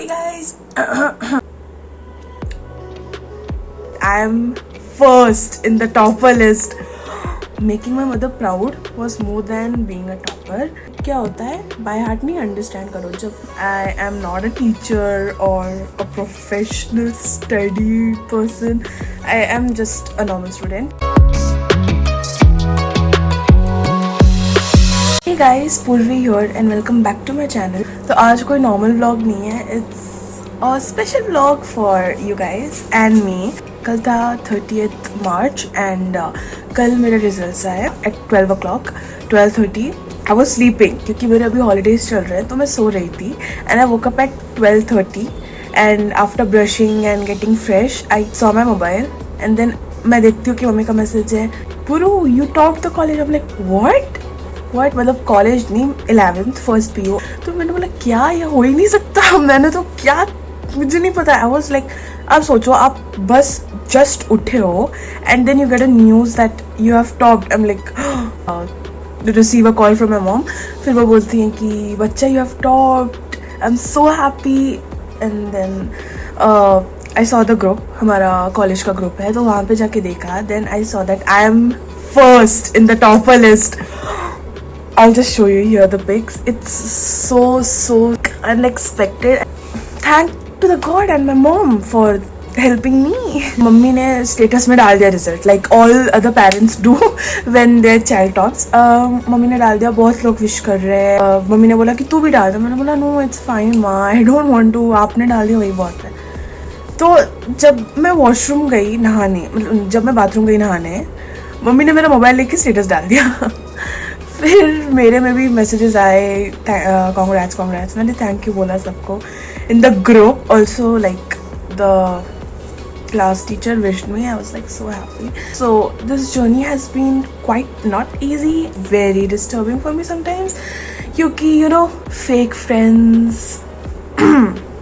Hey guys, I am first in the topper list. Making my mother proud was more than being a topper. क्या होता है by heart नहीं understand करो. जब I am not a teacher और a professional study person, I am just a normal student. Hey guys, पूर्वी here and welcome back to my channel. तो आज कोई नॉर्मल व्लॉग नहीं है, it's a special vlog for you guys and me. कल था 30th March and कल मेरे रिजल्ट्स आए at 12 o'clock, 12:30. I was sleeping क्योंकि मेरे अभी हॉलीडेज चल रहे हैं तो मैं सो रही थी and I woke up at 12:30 and after brushing and getting fresh I saw my mobile and then मैं देखती हूँ कि मम्मी का मैसेज है, पुरू you topped the college. I'm like what? मतलब कॉलेज नहीं, 11th फर्स्ट पीओ. तो मैंने बोला क्या ये हो ही नहीं सकता. मैंने तो क्या, मुझे नहीं पता. आई वॉज लाइक, आप सोचो आप बस जस्ट उठे हो and then you get a news that you have topped. I am like receive a call from my mom. फिर वो बोलती हैं कि बच्चा you have topped, I am so happy. And then I saw the group, हमारा college का group है, तो वहाँ पे जाके देखा. Then I saw that I am first in the topper list. I'll just show you here the pics. It's so unexpected. Thank to the God and my mom for helping me. Mummy ने status में डाल दिया result like all other parents do when their child tops. Mummy ने डाल दिया, बहुत लोग wish कर रहे हैं. मम्मी ने बोला कि तू भी डाल दे. मैंने बोला नो इट्स फाइन माँ, आई डोंट वांट टू. आपने डाल दिया वही बहुत है. तो जब मैं वॉशरूम गई नहाने, जब मैं बाथरूम गई नहाने, मम्मी ने मेरा मोबाइल लेके स्टेटस डाल दिया. फिर मेरे में भी मैसेजेस आए, कॉन्ग्रेट्स. मैंने थैंक यू बोला सबको in the group. Also like the class teacher wished me. I was like so happy. So this journey has been quite not easy, very disturbing for me sometimes, क्योंकि you know fake friends,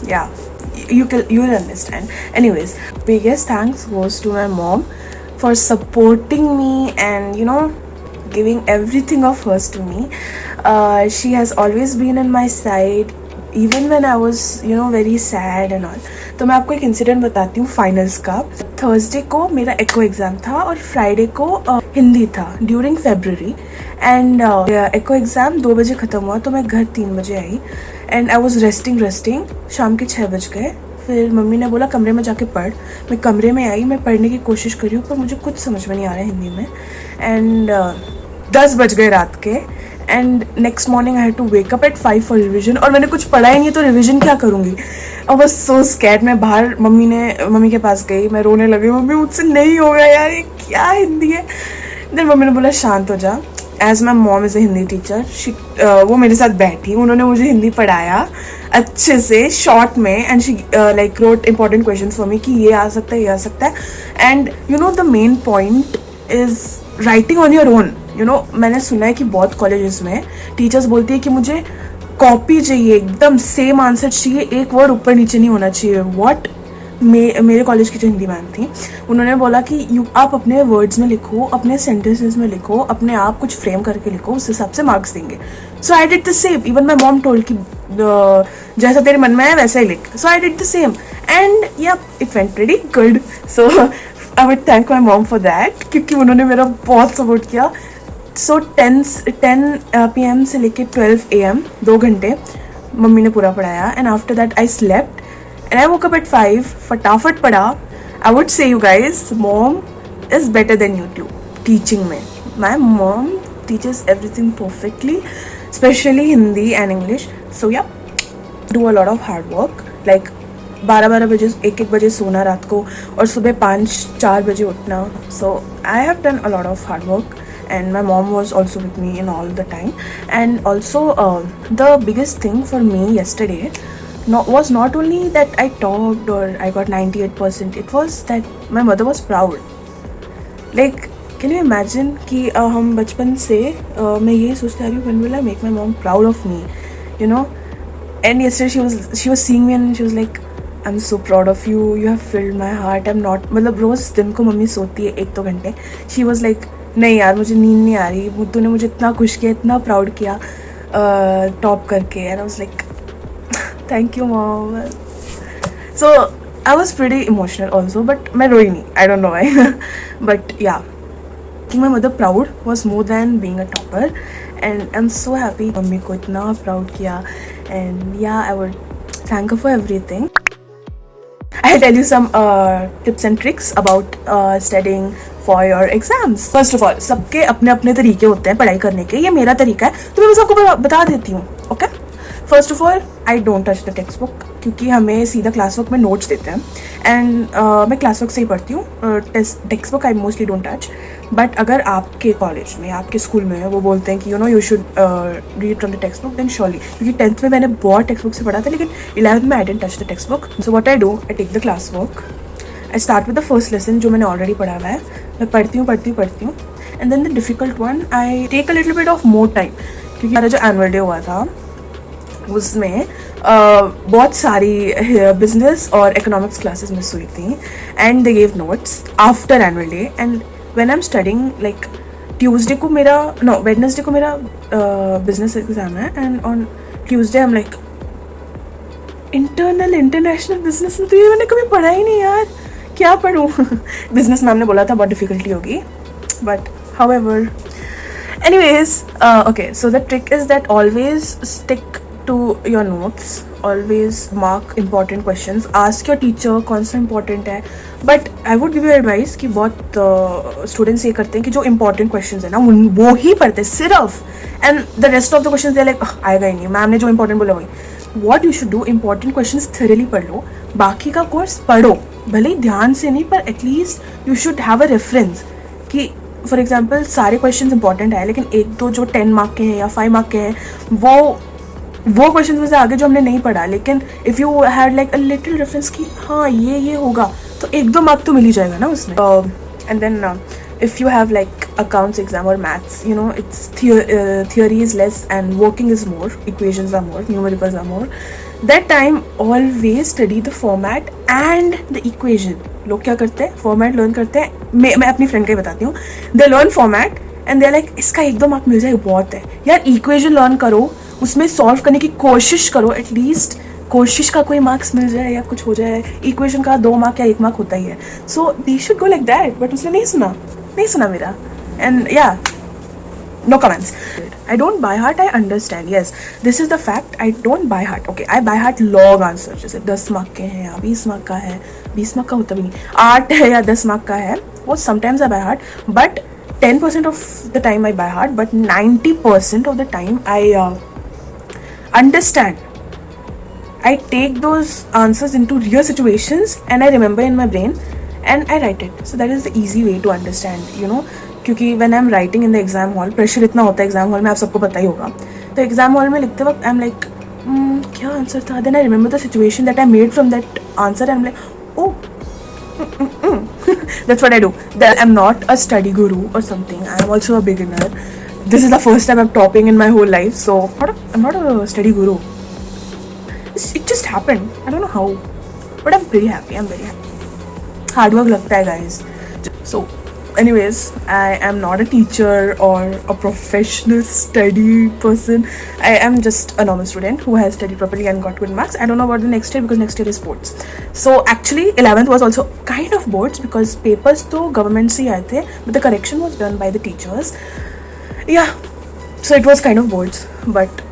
या you will understand. Anyways, biggest thanks goes to my mom for supporting me and you know giving everything of hers to me. She has always been on my side even when I was you know very sad and all. तो मैं आपको एक incident बताती हूँ finals का. Thursday को मेरा एको exam था और फ्राइडे को हिंदी था during February. And echo exam 2 बजे ख़त्म हुआ तो मैं घर 3 बजे आई एंड आई वॉज रेस्टिंग. शाम के 6 बज गए. फिर मम्मी ने बोला कमरे में जाके पढ़. मैं कमरे में आई, मैं पढ़ने की कोशिश कर रही हूँ पर मुझे कुछ समझ में नहीं आ रहा है हिंदी में. एंड 10 बज गए रात के. And next morning I had to wake up at 5 for revision. और मैंने कुछ पढ़ा ही नहीं तो रिविजन क्या करूँगी. और बस सो स्कैर्ड. मैं बाहर मम्मी के पास गई, मैं रोने लगी. मम्मी मुझसे नहीं होगा यार, ये क्या हिंदी है. देन मम्मी ने बोला शांत हो जा. As my mom is a Hindi teacher, वो मेरे साथ बैठी, उन्होंने मुझे हिंदी पढ़ाया अच्छे से शॉर्ट में. And she like wrote important question for me कि ये आ सकता है, ये आ सकता है. And you know the main point is writing on your own. You know मैंने सुना है कि बहुत कॉलेजेस में टीचर्स बोलती है कि मुझे कॉपी चाहिए, एकदम सेम आंसर चाहिए, एक वर्ड ऊपर नीचे नहीं होना चाहिए. व्हाट. मेरे कॉलेज की जो हिंदी मैम थी उन्होंने बोला कि आप अपने वर्ड्स में लिखो, अपने सेंटेंसेस में लिखो, अपने आप कुछ फ्रेम करके लिखो, उस हिसाब से मार्क्स देंगे. So I did the same. Even my mom told कि जैसा तेरे मन में है वैसा ही लिख. So I did the same and yeah it went pretty good. So I would thank my mom for that क्योंकि उन्होंने मेरा बहुत सपोर्ट किया. सो 10 PM से लेके 12 AM 2 घंटे मम्मी ने पूरा पढ़ाया. And after that I slept and I woke up at 5. फटाफट पढ़ा. I would say you guys, mom is better than YouTube teaching में. My mom teaches everything perfectly, especially Hindi and English. So yeah, do a lot of hard work. Like 12 बजे 1 बजे सोना रात को और सुबह 5-4 बजे उठना. So I have done a lot of hard work and my mom was also with me in all the time. And also the biggest thing for me yesterday was not only that I topped or I got 98%, it was that my mother was proud. Like can you imagine कि हम बचपन से मैं ये सोचती आ रही हूँ when will I make my mom proud of me, you know. And yesterday she was seeing me and she was like I'm so proud of you, you have filled my heart. I'm not, मतलब रोज़ दिन को mummy सोती है 1-2 घंटे. She was like नहीं यार मुझे नींद नहीं आ रही, तूने मुझे इतना खुश किया, इतना प्राउड किया टॉप करके. And I was like thank you mom. So I was pretty emotional also, but मैं रोई नहीं, I don't know why. But yeah, making my mother proud was more than being a topper, and I'm so happy mummy को इतना proud किया, and yeah, I would thank her for everything. I'll tell you some tips and tricks about studying for your exams. First of all, सबके अपने अपने तरीके होते हैं पढ़ाई करने के. ये मेरा तरीका है तो मैं बस आपको बता देती हूँ. Okay, first of all I don't touch the text book, क्योंकि हमें सीधा क्लास वर्क में नोट्स देते हैं, एंड मैं क्लास वर्क से ही पढ़ती हूँ. Text book I mostly don't touch. But अगर आपके कॉलेज में, आपके स्कूल में वो बोलते हैं कि you know you should read from the text book, then surely, क्योंकि 10th में मैंने बहुत टेक्स्ट बुक से पढ़ा था, लेकिन 11th में I didn't touch the text book. So what I do, I take the class work, I start with the first lesson जो मैंने ऑलरेडी पढ़ा हुआ है. मैं पढ़ती हूँ, and then the difficult one I take a little bit of more time, क्योंकि हमारा जो एनुअल डे हुआ था उसमें बहुत सारी बिजनेस और इकोनॉमिक्स क्लासेस मिस हुई थी, and they give notes after annual day. And when I am studying, like Tuesday को मेरा वेडनेसडे को मेरा बिजनेस एग्जाम है, and on Tuesday I am like international business, तो ये मैंने कभी पढ़ा ही नहीं यार, क्या पढ़ूँ. बिजनेस मैम ने बोला था बहुत डिफिकल्टी होगी, but however anyways, okay, so the trick is that always stick to your notes, always mark important questions, ask your teacher कौन सा important है. but I would give you advice कि बहुत students ये करते हैं कि जो important questions है ना वो ही पढ़ते हैं सिर्फ, and the rest of the questions they are like आएगा ही नहीं, मैम ने जो important बोला वही. what you should do, important questions thoroughly पढ़ लो, बाकी का कोर्स पढ़ो, भले ही ध्यान से नहीं, पर at least you should have a reference कि फॉर एग्जाम्पल सारे क्वेश्चन इंपॉर्टेंट है, लेकिन एक दो जो 10 मार्क के हैं या 5 मार्क के हैं वो क्वेश्चन में से आगे जो हमने नहीं पढ़ा, लेकिन if you had like a little reference कि हाँ ये होगा, तो 1-2 मार्क तो मिल ही जाएगा ना उसमें. And then if you have like accounts exam or maths, you know, it's theory is less and working is more, equations are more, numericals are more. That time always study the format and the equation. लोग क्या करते हैं, format learn करते हैं. मैं अपनी friend का ही बताती हूँ. They learn format and they like इसका 1-2 मार्क मिल जाए बहुत है यार. इक्वेशन लर्न करो, उसमें सॉल्व करने की कोशिश करो, एटलीस्ट कोशिश का कोई मार्क्स मिल जाए या कुछ हो जाए. इक्वेशन का 2 मार्क या 1 मार्क होता ही है. So they should go like that. But उसने नहीं सुना मेरा. एंड या no comments. I don't by heart, I understand, yes, this is the fact. I don't by heart. Okay, I by heart log answer, जैसे 10 mark के हैं या 20 mark का है, 20 मार्क का होता भी नहीं, 8 है या 10 मार्क का है, वो sometimes I by heart, but 10% of the time I by heart, but 90% of the time I understand. I take those answers into real situations and I remember in my brain and I write it. So that is the easy way to understand, you know. क्योंकि when I'm writing in the exam hall, pressure इतना होता है exam hall में, आप सबको पता ही होगा. तो एग्जाम हॉल में लिखते वक्त आई एम लाइक क्या आंसर था, then I remember the situation that I made from that answer, I am like oh that's what I do. That I'm not a study guru or something. I am also a beginner. This is the first time I'm topping in my whole life, so I'm not a study guru. It just happened. I don't know how, but I'm pretty happy. I'm very happy. Hard work लगता है guys. So anyways, I am not a teacher or a professional study person. I am just a normal student who has studied properly and got good marks. I don't know about the next year because next year is sports. So actually 11th was also kind of boards because papers तो government से आए थे, but the correction was done by the teachers. Yeah, so it was kind of boards. But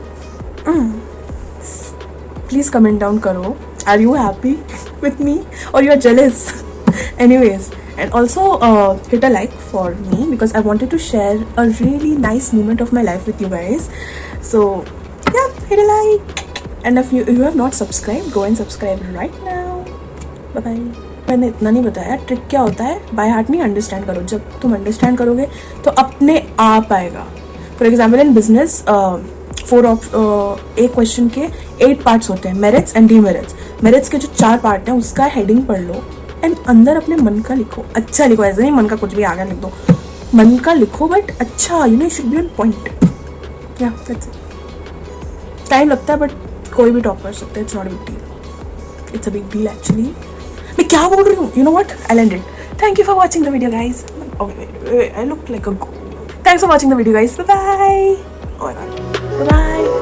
please comment down करो. Are you happy with me or you are jealous? Anyways. And also hit a like for me because I wanted to share a really nice moment of my life with you guys. So yeah, hit a like. And if you have not subscribed, go and subscribe right now. Bye bye. मैंने इतना नहीं बताया trick क्या होता है. By heart नहीं, understand करो. जब तुम अंडरस्टैंड करोगे तो अपने आप आएगा. फॉर एग्जाम्पल इन बिजनेस एक क्वेश्चन के 8 पार्ट्स होते हैं, मेरिट्स एंड डीमेरिट्स. मेरिट्स के जो 4 पार्ट हैं उसका हेडिंग पढ़ लो एंड अंदर अपने मन का लिखो. अच्छा लिखो, ऐसा नहीं मन का कुछ भी आ गया लिख दो. मन का लिखो बट अच्छा, you know, should be on point. Yeah that's it. Time लगता है बट कोई भी टॉप कर सकता है. It's not a big deal. It's a big deal actually. मैं क्या बोल रही हूँ, you know what, I end it. Thank you for watching the video guys. I look like a go. Thanks for watching the video guys. Bye bye. Bye.